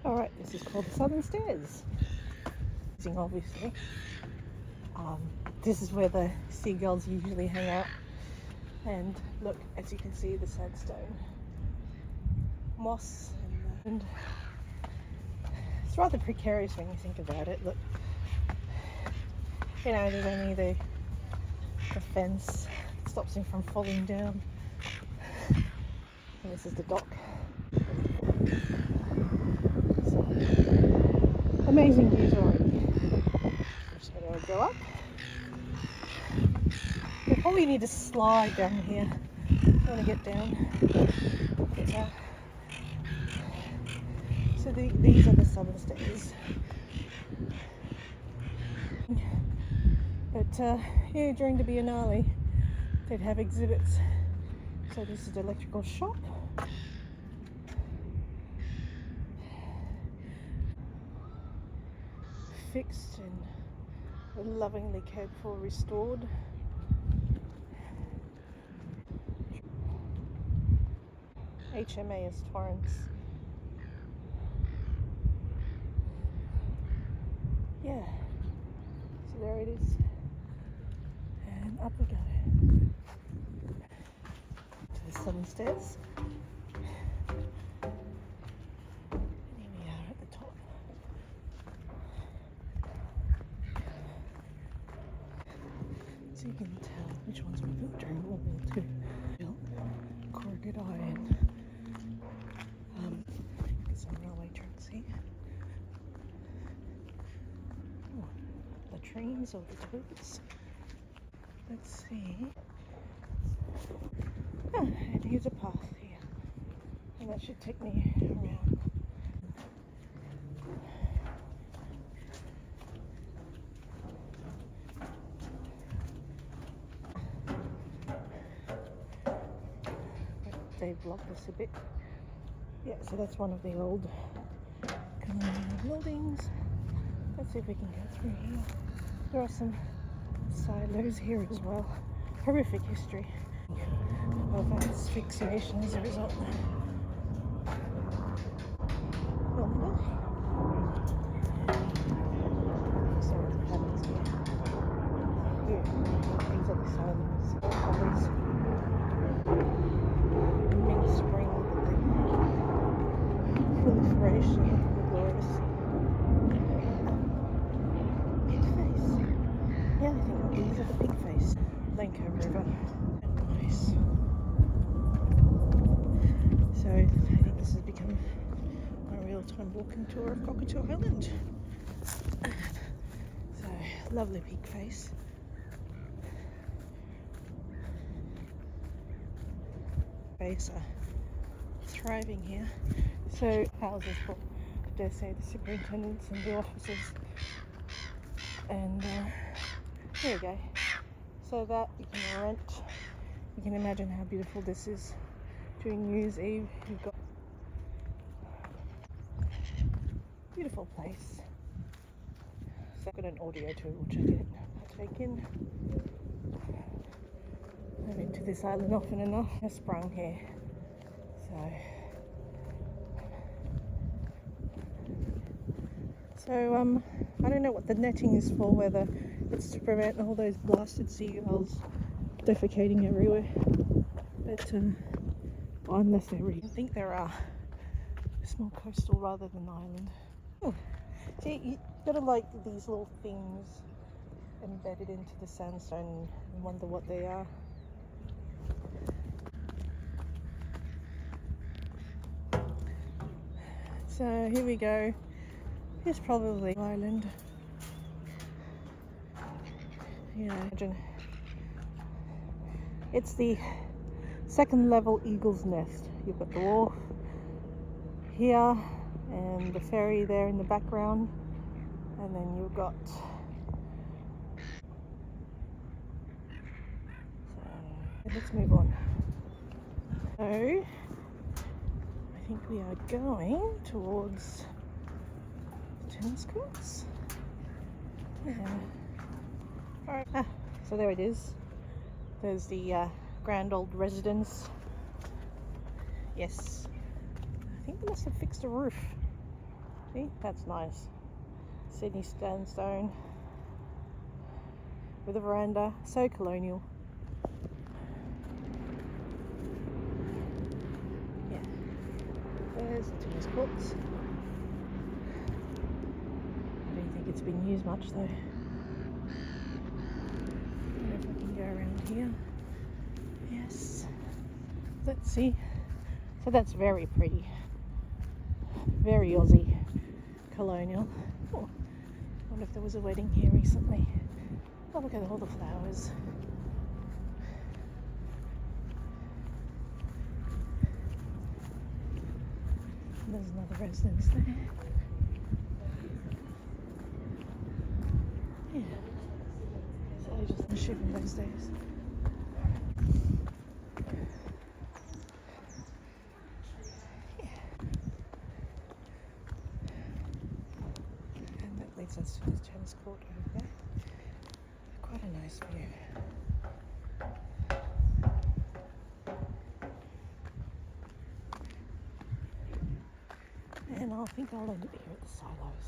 Alright, this is called the Southern Stairs. Obviously. This is where the seagulls usually hang out. And look, as you can see, the sandstone, moss, and it's rather precarious when you think about it. Look, you know, there's only the fence that stops him from falling down. And this is the dock. So, amazing views already. I'm just going to go up. We probably need to slide down here. I want to get down. So these are the Southern Stairs. But yeah, during the Biennale, they'd have exhibits. So this is the electrical shop. Fixed and lovingly cared for, restored. HMAS Torrance. Yeah, so there it is, and up we go to the Southern Stairs, and here we are at the top. So you can tell which ones were built during World War II. Cockatoo Island. Get some railway tracks here. Oh, latrines or the toilets. Let's see. Ah, and here's a path here. And that should take me around. They blocked us a bit. Yeah, so that's one of the old colonial buildings. Let's see if we can go through here. There are some silos here as well. Horrific history of asphyxiation as a result. So what happens here? Here, these are the silos. Spring proliferation, glorious pig face. Yeah, I think these are the pig face. Blanco River. Nice. So I think this has become a real-time walking tour of Cockatoo Island. So lovely pig face. Face thriving here. So houses for, dare say, the superintendents and the officers. And there you go. So that you can rent. You can imagine how beautiful this is during New Year's Eve. You've got beautiful place. So I've got an audio tool which I didn't take in. I've been to this island often enough. I sprung here. So I don't know what the netting is for, whether it's to prevent all those blasted seagulls defecating everywhere. But unless they're really, I think there are small coastal rather than island. Oh, see, you gotta like these little things embedded into the sandstone and wonder what they are. So here we go. Here's probably island. Yeah, imagine. It's the second level Eagle's Nest. You've got the wharf here and the ferry there in the background, and then you've got let's move on. So I think we are going towards the tennis courts. Yeah. Alright, so there it is. There's the grand old residence. Yes, I think they must have fixed a roof. See, that's nice. Sydney sandstone with a veranda, so colonial. Yeah, there's the tennis courts. I don't think it's been used much though. I don't know if I can go around here. Yes. Let's see. So that's very pretty. Very Aussie. Colonial. Oh, I wonder if there was a wedding here recently. Oh, look at all the flowers. And there's another residence there. Yeah. So they just ship in those days. And that leads us to the tennis court over there. Quite a nice view. And I think I'll end it here at the silos.